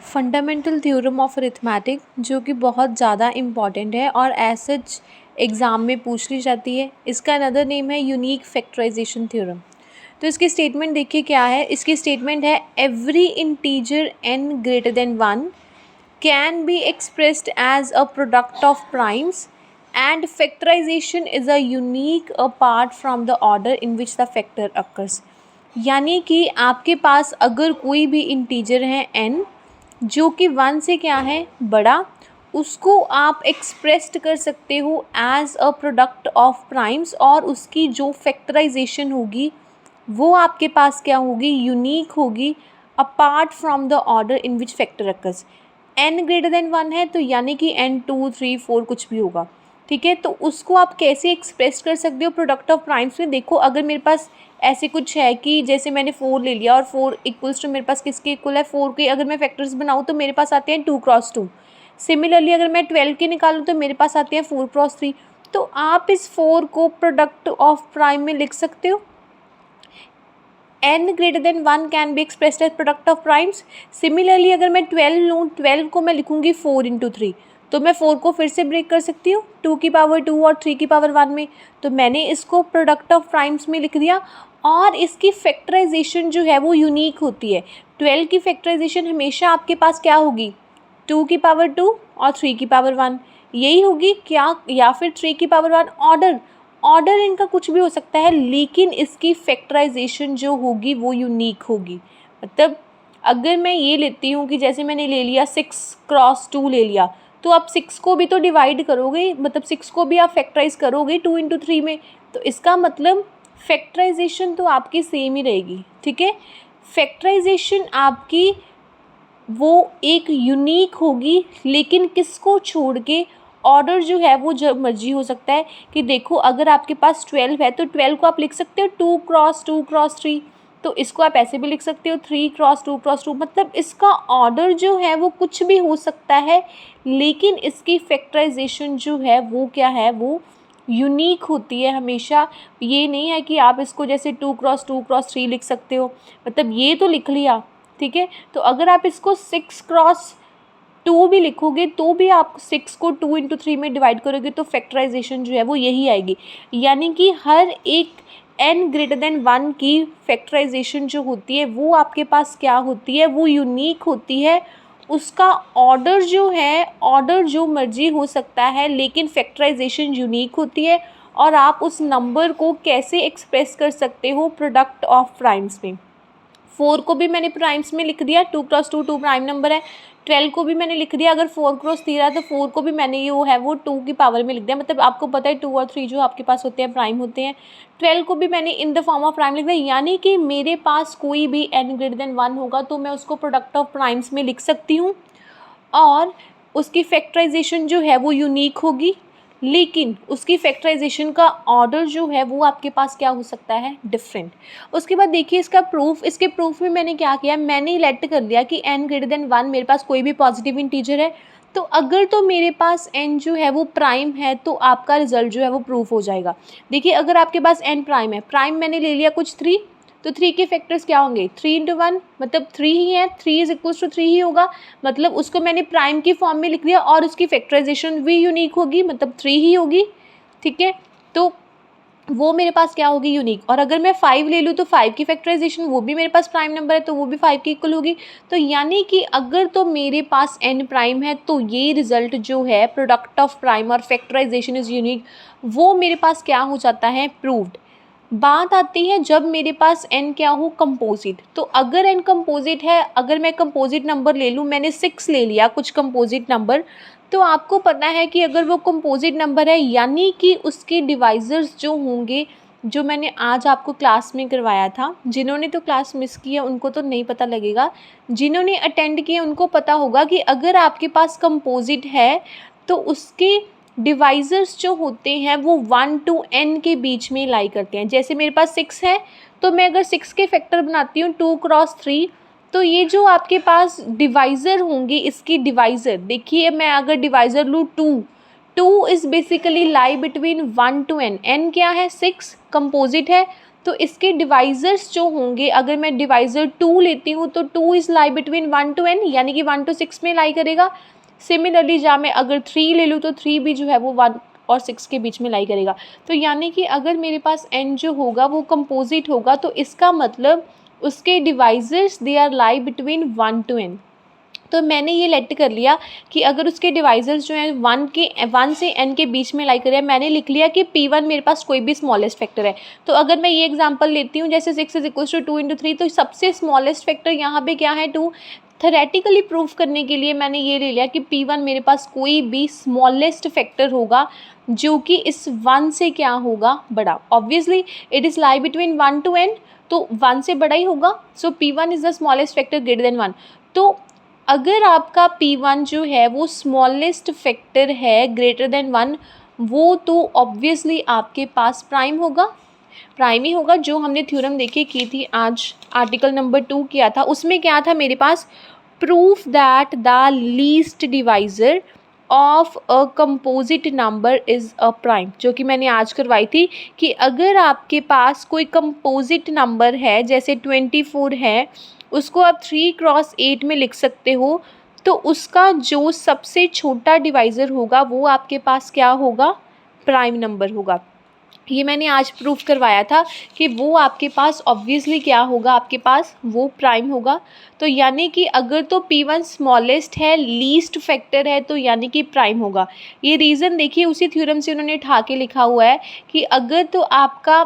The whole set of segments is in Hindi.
फंडामेंटल थ्योरम ऑफ अरिथमेटिक जो कि बहुत ज़्यादा इम्पॉर्टेंट है और एज सच एग्ज़ाम में पूछ ली जाती है। इसका अनदर नेम है यूनिक फैक्टराइजेशन थ्योरम। तो इसकी स्टेटमेंट देखिए क्या है। इसकी स्टेटमेंट है every integer n greater than 1 can be expressed as a product of primes and factorization is a unique apart from the order in which the factor occurs. यानी कि आपके पास अगर कोई भी इंटीजर है n जो कि 1 से क्या है बड़ा, उसको आप एक्सप्रेस्ड कर सकते हो as a product of primes और उसकी जो फैक्टराइजेशन होगी वो आपके पास क्या होगी, यूनिक होगी apart from the order in which factor occurs. n greater than 1 है तो यानी कि n 2 3 4 कुछ भी होगा, ठीक है। तो उसको आप कैसे एक्सप्रेस कर सकते हो प्रोडक्ट ऑफ प्राइम्स में। देखो अगर मेरे पास ऐसे कुछ है कि जैसे मैंने 4 ले लिया और 4 इक्वल्स टू मेरे पास किसके इक्वल है, 4 के अगर मैं फैक्टर्स बनाऊँ तो मेरे पास आते हैं 2 क्रॉस 2। सिमिलरली अगर मैं 12 के निकालूँ तो मेरे पास आते हैं 4 क्रॉस 3। तो आप इस 4 को प्रोडक्ट ऑफ प्राइम में लिख सकते हो। n greater than 1 can be expressed as product of primes. Similarly अगर मैं 12 लूँ, 12 को मैं लिखूँगी 4 इंटू 3, तो मैं 4 को फिर से ब्रेक कर सकती हूँ 2 की पावर 2 और 3 की पावर 1 में। तो मैंने इसको प्रोडक्ट ऑफ प्राइम्स में लिख दिया और इसकी फैक्टराइजेशन जो है वो यूनिक होती है। 12 की फैक्टराइजेशन हमेशा आपके पास क्या होगी, 2 की पावर 2 और 3 की पावर 1 यही होगी क्या, या फिर 3 की पावर 1। ऑर्डर इनका कुछ भी हो सकता है लेकिन इसकी फैक्टराइजेशन जो होगी वो यूनिक होगी। मतलब अगर मैं ये लेती हूँ कि जैसे मैंने ले लिया 6 क्रॉस 2 ले लिया, तो आप 6 को भी तो डिवाइड करोगे, मतलब 6 को भी आप फैक्टराइज करोगे 2 इंटू 3 में। तो इसका मतलब फैक्टराइजेशन तो आपकी सेम ही रहेगी, ठीक है। फैक्टराइजेशन आपकी वो एक यूनिक होगी लेकिन किसको छोड़ के, ऑर्डर जो है वो जब मर्जी हो सकता है। कि देखो अगर आपके पास 12 है तो 12 को आप लिख सकते हो 2 क्रॉस 2 क्रॉस 3, तो इसको आप ऐसे भी लिख सकते हो 3 क्रॉस 2 क्रॉस 2। मतलब इसका ऑर्डर जो है वो कुछ भी हो सकता है लेकिन इसकी फैक्टराइजेशन जो है वो क्या है, वो यूनिक होती है हमेशा। ये नहीं है कि आप इसको जैसे 2 क्रॉस 2 क्रॉस 3 लिख सकते हो, मतलब ये तो लिख लिया, ठीक है। तो अगर आप इसको 6 क्रॉस 2 भी लिखोगे तो भी आप 6 को 2 इंटू 3 में डिवाइड करोगे तो फैक्टराइजेशन जो है वो यही आएगी। यानी कि हर एक n ग्रेटर देन 1 की फैक्टराइजेशन जो होती है वो आपके पास क्या होती है, वो यूनिक होती है। उसका ऑर्डर जो है, ऑर्डर जो मर्जी हो सकता है लेकिन फैक्टराइजेशन यूनिक होती है। और आप उस नंबर को कैसे एक्सप्रेस कर सकते हो प्रोडक्ट ऑफ प्राइम्स में। 4 को भी मैंने प्राइम्स में लिख दिया, 2 क्रॉस 2 2 प्राइम नंबर है। 12 को भी मैंने लिख दिया, अगर 4 क्रॉस 3 है तो 4 को भी मैंने ये वो है वो 2 की पावर में लिख दिया। मतलब आपको पता है 2 और 3 जो आपके पास होते हैं प्राइम होते हैं। 12 को भी मैंने in the form of prime लिख दिया। यानी कि मेरे पास कोई भी n ग्रेटर देन 1 होगा तो मैं उसको प्रोडक्ट ऑफ प्राइम्स में लिख सकती हूँ और उसकी फैक्टराइजेशन जो है वो यूनिक होगी लेकिन उसकी फैक्टराइजेशन का ऑर्डर जो है वो आपके पास क्या हो सकता है, डिफरेंट। उसके बाद देखिए इसका प्रूफ, इसके प्रूफ में मैंने क्या किया, मैंने लेट कर दिया कि n ग्रेटर देन 1 मेरे पास कोई भी पॉजिटिव इंटीजर है। तो अगर तो मेरे पास n जो है वो प्राइम है तो आपका रिजल्ट जो है वो प्रूफ हो जाएगा। देखिए अगर आपके पास n प्राइम है, प्राइम मैंने ले लिया कुछ 3, तो 3 के फैक्टर्स क्या होंगे, 3 इंटू 1 मतलब 3 ही है, 3 इज इक्वल्स टू 3 ही होगा। मतलब उसको मैंने प्राइम की फॉर्म में लिख दिया और उसकी फैक्टराइजेशन भी यूनिक होगी, मतलब 3 ही होगी, ठीक है। तो वो मेरे पास क्या होगी, यूनिक। और अगर मैं 5 ले लूँ तो 5 की फैक्टराइजेशन वो भी मेरे पास प्राइम नंबर है तो वो भी 5 की इक्वल होगी। तो यानी कि अगर तो मेरे पास n प्राइम है तो ये रिजल्ट जो है प्रोडक्ट ऑफ प्राइम और फैक्टराइजेशन इज़ यूनिक, वो मेरे पास क्या हो जाता है, प्रूव्ड। बात आती है जब मेरे पास n क्या हो, कंपोजिट। तो अगर n कंपोजिट है, अगर मैं कंपोजिट नंबर ले लूँ, मैंने 6 ले लिया कुछ कंपोजिट नंबर, तो आपको पता है कि अगर वो कंपोजिट नंबर है यानी कि उसके डिवाइजर्स जो होंगे, जो मैंने आज आपको क्लास में करवाया था, जिन्होंने तो क्लास मिस किया उनको तो नहीं पता लगेगा, जिन्होंने अटेंड किया उनको पता होगा कि अगर आपके पास कंपोजिट है तो उसके डिवाइजर्स जो होते हैं वो 1 to n के बीच में लाई करते हैं। जैसे मेरे पास 6 है तो मैं अगर 6 के फैक्टर बनाती हूँ 2 क्रॉस 3, तो ये जो आपके पास डिवाइज़र होंगे, इसकी डिवाइज़र देखिए, मैं अगर डिवाइज़र लूँ 2 is basically lie between 1 to n। n क्या है, 6 कंपोजिट है तो इसके डिवाइजर्स जो होंगे, अगर मैं डिवाइजर 2 लेती हूँ तो 2 is lie between 1 to n, यानी कि 1 to 6 में लाई करेगा। सिमिलरली जहाँ मैं अगर 3 ले लूँ तो 3 भी जो है वो 1 और 6 के बीच में लाई करेगा। तो यानी कि अगर मेरे पास n जो होगा वो कंपोजिट होगा, तो इसका मतलब उसके divisors they are lie between 1 to n। तो मैंने ये लेट कर लिया कि अगर उसके डिवाइजर्स जो हैं 1 से n के बीच में लाई करें, मैंने लिख लिया कि P1 मेरे पास कोई भी स्मॉलेस्ट फैक्टर है। तो अगर मैं ये एग्जांपल लेती हूँ, जैसे 6 = 2 × 3, तो सबसे स्मॉलेस्ट फैक्टर यहाँ पे क्या है, 2। थेरेटिकली प्रूफ करने के लिए मैंने ये ले लिया कि P1 मेरे पास कोई भी स्मॉलेस्ट फैक्टर होगा जो कि इस 1 से क्या होगा, बड़ा। Obviously it is lie between 1 to n, तो 1 से बड़ा ही होगा। सो P1 is the smallest factor greater than 1। तो अगर आपका P1 जो है वो स्मॉलेस्ट फैक्टर है ग्रेटर देन 1, वो तो ऑब्वियसली आपके पास प्राइम होगा, प्राइम ही होगा। जो हमने थ्योरम देखी की थी आज, आर्टिकल नंबर 2 किया था, उसमें क्या था मेरे पास, proof that the least divisor of a composite number is a prime, जो कि मैंने आज करवाई थी कि अगर आपके पास कोई कंपोजिट नंबर है, जैसे 24 है, उसको आप 3 × 8 में लिख सकते हो, तो उसका जो सबसे छोटा डिवाइज़र होगा वो आपके पास क्या होगा, प्राइम नंबर होगा। ये मैंने आज प्रूफ करवाया था कि वो आपके पास ऑब्वियसली क्या होगा, आपके पास वो प्राइम होगा। तो यानी कि अगर तो P1 स्मॉलेस्ट है, लीस्ट फैक्टर है, तो यानी कि प्राइम होगा। ये रीज़न देखिए उसी थ्योरम से उन्होंने उठा के लिखा हुआ है कि अगर तो आपका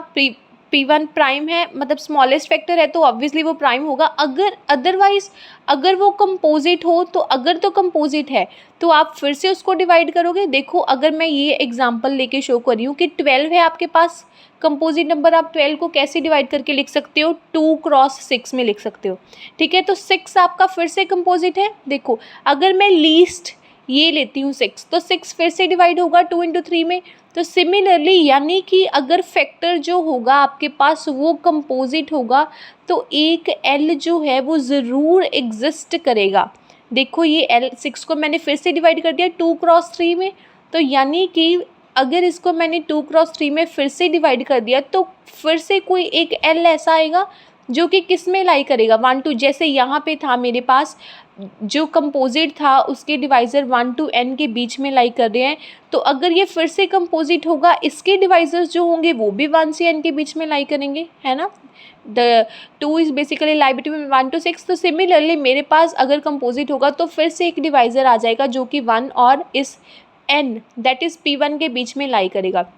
P1 प्राइम है, मतलब स्मॉलेस्ट फैक्टर है, तो ऑब्वियसली वो प्राइम होगा। अगर अदरवाइज़ अगर वो कंपोजिट हो, तो अगर तो कंपोजिट है तो आप फिर से उसको डिवाइड करोगे। देखो अगर मैं ये एग्जांपल लेके शो कर रही हूँ कि 12 है आपके पास कंपोजिट नंबर, आप 12 को कैसे डिवाइड करके लिख सकते हो, 2 × 6 में लिख सकते हो, ठीक है। तो 6 आपका फिर से कंपोजिट है। देखो अगर मैं लीस्ट ये लेती हूँ 6, तो 6 फिर से डिवाइड होगा 2 × 3 में। तो सिमिलरली यानी कि अगर फैक्टर जो होगा आपके पास वो कंपोजिट होगा, तो एक L जो है वो ज़रूर एग्जिस्ट करेगा। देखो ये L6 को मैंने फिर से डिवाइड कर दिया 2 × 3 में, तो यानी कि अगर इसको मैंने 2 × 3 में फिर से डिवाइड कर दिया, तो फिर से कोई एक L ऐसा आएगा जो कि किस में लाई करेगा, 1 to, जैसे यहाँ पे था मेरे पास जो कंपोजिट था उसके डिवाइज़र 1 to n के बीच में लाई कर रहे हैं, तो अगर ये फिर से कंपोजिट होगा, इसके डिवाइज़र्स जो होंगे वो भी 1 से n के बीच में लाई करेंगे, है ना। The 2 is basically lie between 1 to 6। तो सिमिलरली मेरे पास अगर कंपोजिट होगा तो फिर से एक डिवाइज़र आ जाएगा जो कि 1 और इस n दैट इज़ P1 के बीच में लाई करेगा।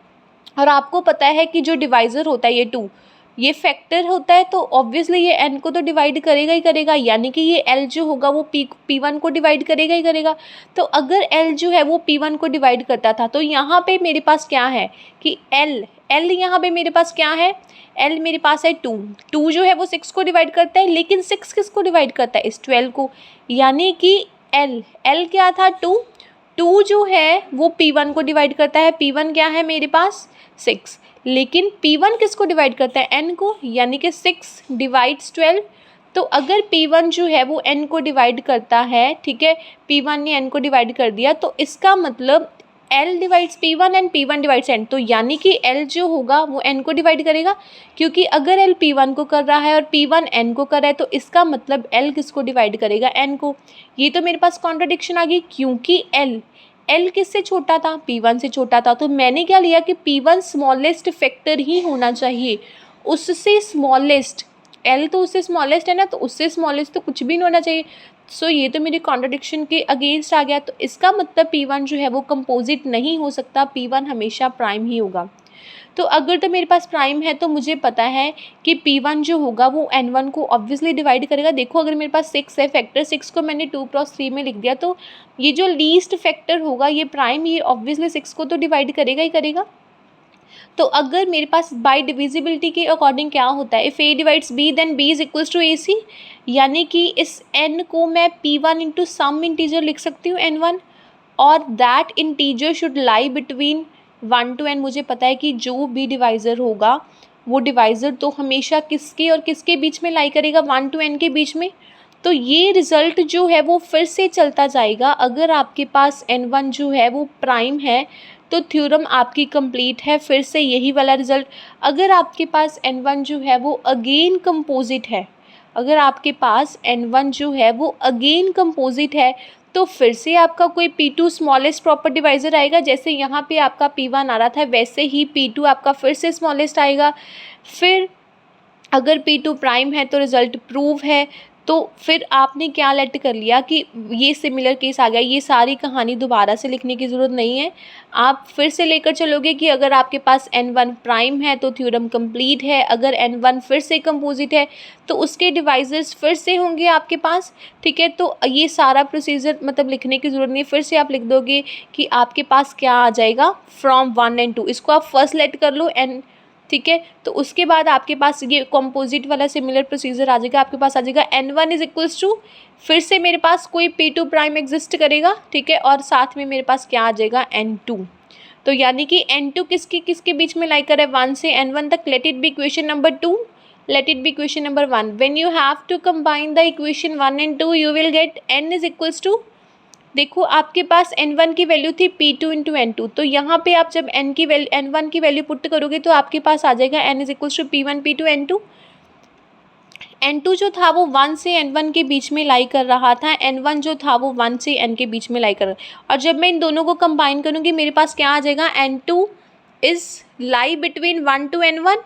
और आपको पता है कि जो डिवाइज़र होता है ये 2, ये फैक्टर होता है, तो ऑब्वियसली ये n को तो डिवाइड करेगा ही करेगा, यानी कि ये L जो होगा वो P1 को डिवाइड करेगा ही करेगा। तो अगर L जो है वो P1 को डिवाइड करता था, तो यहाँ पे मेरे पास क्या है कि L यहाँ पे मेरे पास क्या है, L मेरे पास है 2 जो है वो 6 को डिवाइड करता है, लेकिन 6 किसको डिवाइड करता है, इस 12 को, यानी कि L क्या था, 2 जो है वो P1 को डिवाइड करता है। P1 क्या है मेरे पास, 6, लेकिन P1 किसको डिवाइड करता है, n को, यानी कि 6 डिवाइड्स 12। तो अगर P1 जो है वो n को डिवाइड करता है, ठीक है, P1 ने n को डिवाइड कर दिया, तो इसका मतलब L divides P1 and P1 divides n, तो यानी कि L जो होगा वो n को डिवाइड करेगा, क्योंकि अगर L P1 को कर रहा है और P1 n को कर रहा है, तो इसका मतलब L किसको डिवाइड करेगा, n को। ये तो मेरे पास कॉन्ट्रडिक्शन आ गई, क्योंकि L किससे छोटा था, P1 से छोटा था। तो मैंने क्या लिया कि P1 स्मॉलेस्ट फैक्टर ही होना चाहिए, उससे स्मॉलेस्ट, L तो उससे स्मॉलेस्ट है ना, तो उससे स्मॉलेस्ट तो कुछ भी नहीं होना चाहिए। सो ये तो मेरे कॉन्ट्रडिक्शन के अगेंस्ट आ गया। तो इसका मतलब P1 जो है वो कंपोजिट नहीं हो सकता, P1 हमेशा प्राइम ही होगा। तो अगर तो मेरे पास प्राइम है, तो मुझे पता है कि P1 जो होगा वो N1 को ऑब्वियसली डिवाइड करेगा। देखो अगर मेरे पास 6 है, फैक्टर 6 को मैंने 2 × 3 में लिख दिया, तो ये जो लीस्ट फैक्टर होगा ये प्राइम, ये ऑब्वियसली 6 को तो डिवाइड करेगा ही करेगा। तो अगर मेरे पास बाय डिविजिबिलिटी के अकॉर्डिंग क्या होता है, if A divides B then B is equals to AC, यानी कि इस n को मैं P1 इंटू सम इंटीजर लिख सकती हूँ N1, और that integer should lie between 1 to n। मुझे पता है कि जो भी डिवाइज़र होगा वो डिवाइज़र तो हमेशा किसके और किसके बीच में लाई करेगा, 1 to n के बीच में। तो ये रिज़ल्ट जो है वो फिर से चलता जाएगा। अगर आपके पास N1 जो है वो प्राइम है, तो थ्योरम आपकी कंप्लीट है। फिर से यही वाला रिजल्ट, अगर आपके पास N1 जो है वो अगेन कंपोजिट है, अगर आपके पास N1 जो है वो अगेन कंपोजिट है, तो फिर से आपका कोई P2 स्मॉलेस्ट प्रॉपर डिवाइज़र आएगा। जैसे यहाँ पे आपका P1 आ रहा था, वैसे ही P2 आपका फिर से स्मॉलेस्ट आएगा। फिर अगर P2 प्राइम है तो रिज़ल्ट प्रूव है। तो फिर आपने क्या लेट कर लिया कि ये सिमिलर केस आ गया। ये सारी कहानी दोबारा से लिखने की ज़रूरत नहीं है, आप फिर से लेकर चलोगे कि अगर आपके पास N1 प्राइम है तो थ्योरम कंप्लीट है, अगर N1 फिर से कंपोजिट है तो उसके डिवाइजर्स फिर से होंगे आपके पास, ठीक है। तो ये सारा प्रोसीजर मतलब लिखने की ज़रूरत नहीं है, फिर से आप लिख दोगे कि आपके पास क्या आ जाएगा फ्रॉम 1 and 2, इसको आप फर्स्ट लेट कर लो N, ठीक है। तो उसके बाद आपके पास ये कंपोजिट वाला सिमिलर प्रोसीजर आ जाएगा, आपके पास आ जाएगा N1 इज इक्वल्स टू, फिर से मेरे पास कोई P2 प्राइम एग्जिस्ट करेगा, ठीक है, और साथ में मेरे पास क्या आ जाएगा N2। तो यानी कि N2 किसके किसके बीच में लाई कर है, 1 से N1 तक। Let it be equation number 2, let it be equation number 1. When you have to combine the equation 1 and 2, you will get n is equals to, देखो आपके पास N1 की वैल्यू थी P2 इंटू N2, तो यहाँ पे आप जब N1 की वैल्यू पुट करोगे तो आपके पास आ जाएगा n is equals to P1 P2 N2। N2 जो था वो 1 से N1 के बीच में लाई कर रहा था, N1 जो था वो 1 से N के बीच में लाई कर रहा है। और जब मैं इन दोनों को कंबाइन करूँगी मेरे पास क्या आ जाएगा, N2 is lie between 1 to N1,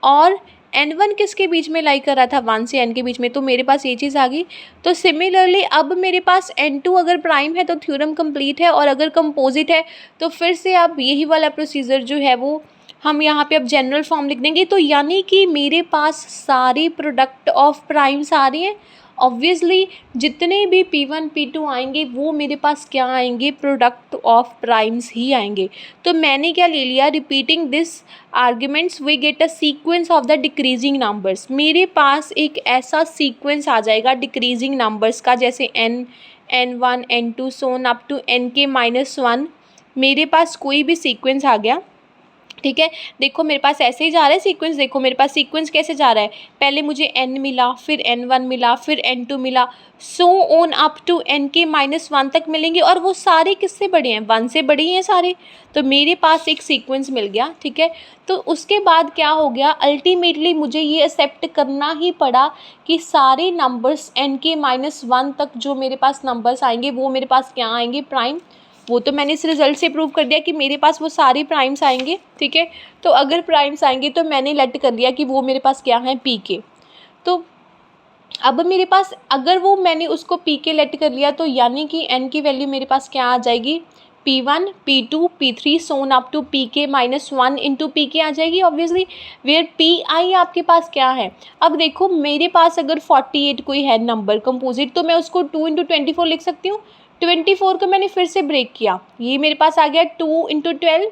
और N1 किसके बीच में लाई कर रहा था, 1 से N के बीच में। तो मेरे पास ये चीज़ आ गई। तो सिमिलरली अब मेरे पास N2 अगर प्राइम है तो थ्योरम कंप्लीट है, और अगर कंपोजिट है तो फिर से आप यही वाला प्रोसीजर जो है वो हम यहाँ पे अब जनरल फॉर्म लिख देंगे। तो यानी कि मेरे पास सारे प्रोडक्ट ऑफ प्राइम्स आ रहे हैं। ऑब्वियसली जितने भी P1 P2 आएंगे वो मेरे पास क्या आएंगे, प्रोडक्ट ऑफ प्राइम्स ही आएंगे। तो मैंने क्या ले लिया, repeating this arguments we get a sequence of the decreasing numbers. मेरे पास एक ऐसा सीक्वेंस आ जाएगा डिक्रीजिंग नंबर्स का, जैसे N1 N2 Son up to N के -1, मेरे पास कोई भी सीक्वेंस आ गया, ठीक है। देखो मेरे पास ऐसे ही जा रहा है सीक्वेंस, देखो मेरे पास सीक्वेंस कैसे जा रहा है, पहले मुझे N मिला, फिर N1 मिला, फिर N2 मिला, so on up to N के -1 तक मिलेंगे, और वो सारे किससे बड़े हैं, 1 से बड़े हैं सारे। तो मेरे पास एक सीक्वेंस मिल गया, ठीक है। तो उसके बाद क्या हो गया, अल्टीमेटली मुझे ये एक्सेप्ट करना ही पड़ा कि सारे नंबर्स N के -1 तक जो मेरे पास नंबर्स आएंगे वो मेरे पास क्या आएंगे, प्राइम। वो तो मैंने इस रिजल्ट से प्रूव कर दिया कि मेरे पास वो सारे प्राइम्स आएंगे, ठीक है। तो अगर प्राइम्स आएंगे तो मैंने लेट कर दिया कि वो मेरे पास क्या है, पी के। तो अब मेरे पास अगर वो मैंने उसको पी के लेट कर लिया तो यानी कि एन की वैल्यू मेरे पास क्या आ जाएगी, P1 P2 P3 so on up to P के -1 इंटू पी के आ जाएगी ऑब्वियसली, वेयर PI आपके पास क्या है। अब देखो मेरे पास अगर 48 कोई है नंबर कंपोजिट, तो मैं उसको 2 इंटू 24 लिख सकती हूँ। 24 को मैंने फिर से ब्रेक किया, ये मेरे पास आ गया 2 इंटू 12,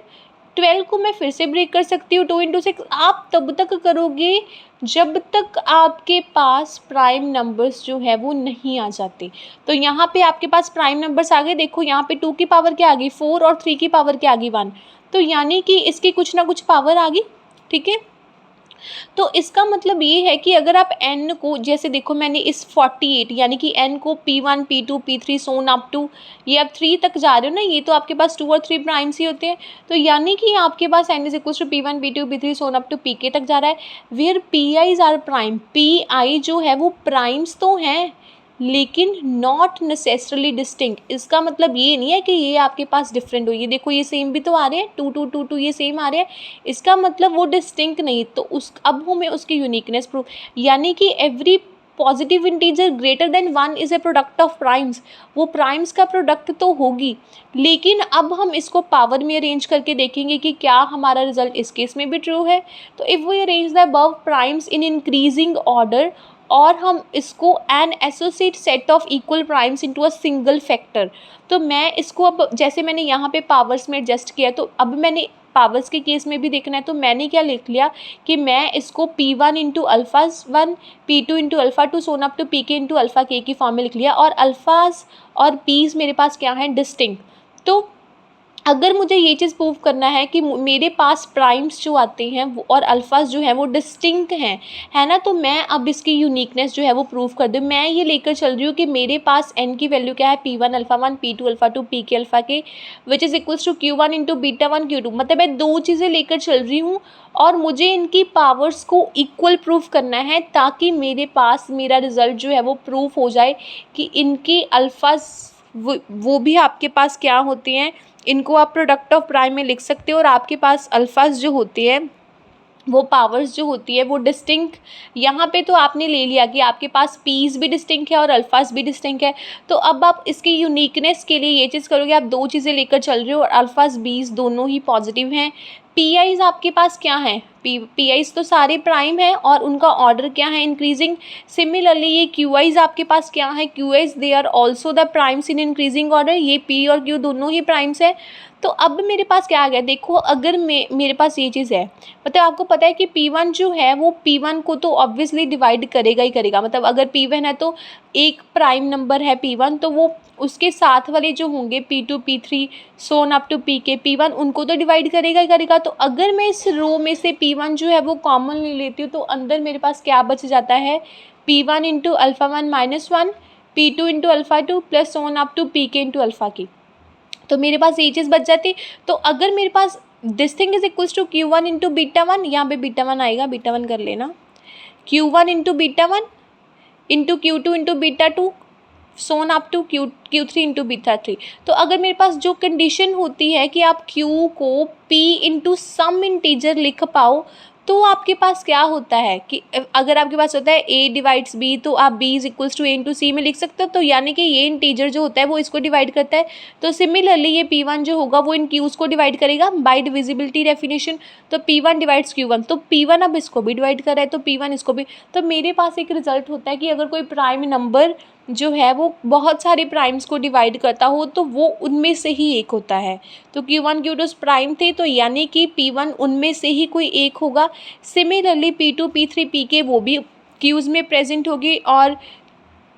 12 को मैं फिर से ब्रेक कर सकती हूँ 2 इंटू 6। आप तब तक करोगे जब तक आपके पास प्राइम नंबर्स जो है वो नहीं आ जाते। तो यहाँ पे आपके पास प्राइम नंबर्स आ गए, देखो यहाँ पे 2 की पावर क्या आ गई 4, और 3 की पावर क्या आ गई 1। तो यानी कि इसकी कुछ ना कुछ पावर आ गई, ठीक है। तो इसका मतलब ये है कि अगर आप n को, जैसे देखो मैंने इस 48 यानी कि n को P1 P2 P3 so on up to, ये आप 3 तक जा रहे हो ना, ये तो आपके पास 2 और 3 प्राइम्स ही होते हैं। तो यानी कि आपके पास n is equal to P1 P2 P3 so on up to Pk तक जा रहा है, where Pi's are prime. Pi जो है वो प्राइम्स तो हैं लेकिन नॉट नेसेसरली डिस्टिंक्ट। इसका मतलब ये नहीं है कि ये आपके पास डिफरेंट हो, ये देखो ये सेम भी तो आ रहे हैं, 2 2 2 2 ये सेम आ रहे हैं, इसका मतलब वो डिस्टिंक्ट नहीं। तो उस अब हमें उसकी यूनिकनेस प्रूव, यानी कि every positive integer greater than 1 is a product of primes. वो प्राइम्स का प्रोडक्ट तो होगी, लेकिन अब हम इसको पावर में अरेंज करके देखेंगे कि क्या हमारा रिजल्ट इस केस में भी ट्रू है। तो if we arrange the above primes in increasing order, और हम इसको an associate set of equal primes into a single factor. तो मैं इसको अब जैसे मैंने यहाँ पे पावर्स में एडजस्ट किया, तो अब मैंने पावर्स के केस में भी देखना है, तो मैंने क्या लिख लिया कि मैं इसको P1 into alpha 1 P2 into alpha 2 so on up to P K into alpha K की फॉर्म में लिख लिया, और अल्फ़ाज और पीज मेरे पास क्या है, डिस्टिंक्ट। तो अगर मुझे ये चीज़ प्रूव करना है कि मेरे पास प्राइम्स जो आते हैं वो और अल्फ़ाज जो हैं वो डिस्टिंक्ट हैं, है ना, तो मैं अब इसकी यूनिकनेस जो है वो प्रूव कर दूँ। मैं ये लेकर चल रही हूँ कि मेरे पास n की वैल्यू क्या है, P1 alpha 1, P2 alpha 2, Pk alpha k, which is equals to Q1 into beta 1 Q2। मतलब मैं दो चीज़ें लेकर चल रही हूँ और मुझे इनकी पावर्स को इक्वल प्रूव करना है, ताकि मेरे पास मेरा रिज़ल्ट जो है वो प्रूफ हो जाए कि इनकी अल्फ़ाज वो भी आपके पास क्या होते हैं। इनको आप प्रोडक्ट ऑफ प्राइम में लिख सकते हो और आपके पास अल्फ़ाज जो होते हैं वो पावर्स जो होती है वो डिस्टिंक्ट, यहाँ पे तो आपने ले लिया कि आपके पास पीस भी डिस्टिंक्ट है और अल्फ़ाज भी डिस्टिंक्ट है। तो अब आप इसकी यूनिकनेस के लिए ये चीज़ करोगे, आप दो चीज़ें लेकर चल रहे हो और अल्फ़ाज बीस दोनों ही पॉजिटिव हैं। पी आईज़ आपके पास क्या हैं, पी आईज़ तो सारे प्राइम हैं और उनका ऑर्डर क्या है, इंक्रीजिंग। सिमिलरली ये क्यू आईज़ आपके पास क्या है, q i's they are also the primes in increasing order. ये पी और क्यू दोनों ही प्राइम्स है। तो अब मेरे पास क्या आ गया, देखो अगर मेरे पास ये चीज़ है, मतलब आपको पता है कि P1 जो है वो P1 को तो ऑब्वियसली डिवाइड करेगा ही करेगा। मतलब अगर P1 है तो एक प्राइम नंबर है P1, तो वो उसके साथ वाले जो होंगे P2 P3 so on up to Pk P1 उनको तो डिवाइड करेगा ही करेगा। तो अगर मैं इस रो में से P1 जो है वो कॉमन ले लेती हूँ तो अंदर मेरे पास क्या बच जाता है, P1 into alpha 1 minus 1, P2 into alpha 2 plus so on up to Pk into alpha k. तो मेरे पास ये चीज़ बच जाती। तो अगर मेरे पास this thing is equals to Q1 into beta 1, यहाँ पे बीटा 1 आएगा, बीटा 1 कर लेना, Q1 into beta 1 into Q2 into beta 2 so on up to Q3 into beta 3। तो अगर मेरे पास जो कंडीशन होती है कि आप Q को P इंटू सम इंटीजर लिख पाओ, तो आपके पास क्या होता है कि अगर आपके पास होता है A डिवाइड्स B, तो आप B is equals to A into C में लिख सकते हो। तो यानी कि ये इंटीजर जो होता है वो इसको डिवाइड करता है। तो सिमिलरली ये P1 जो होगा वो इन Qs को डिवाइड करेगा बाय डिविजिबिलिटी डेफिनेशन। तो P1 डिवाइड्स Q1, तो P1 अब इसको भी डिवाइड कर रहा है तो P1 इसको भी। तो मेरे पास एक रिजल्ट होता है कि अगर कोई प्राइम नंबर जो है वो बहुत सारे प्राइम्स को डिवाइड करता हो तो वो उनमें से ही एक होता है। तो Q1 Q2 प्राइम थे, तो यानी कि P1 उनमें से ही कोई एक होगा। सिमिलरली P2 P3 Pk वो भी Qs में प्रेजेंट होगी। और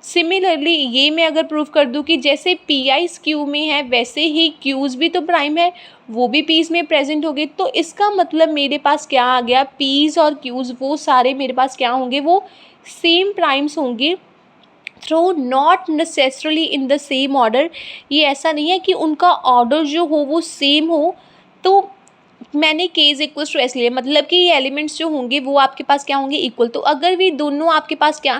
सिमिलरली ये मैं अगर प्रूव कर दूं कि जैसे पी आईज क्यू में है वैसे ही Qs भी तो प्राइम है, वो भी पीस में प्रेजेंट होंगे। तो इसका मतलब मेरे पास क्या आ गया, पीस और Qs वो सारे मेरे पास क्या होंगे, वो सेम प्राइम्स होंगे through not necessarily in the same order. ये ऐसा नहीं है कि उनका ऑर्डर जो हो वो सेम हो। तो मैंने केज इक्वल्स टू एस लिए, मतलब कि ये एलिमेंट्स जो होंगे वो आपके पास क्या होंगे, इक्वल। तो अगर भी दोनों आपके पास क्या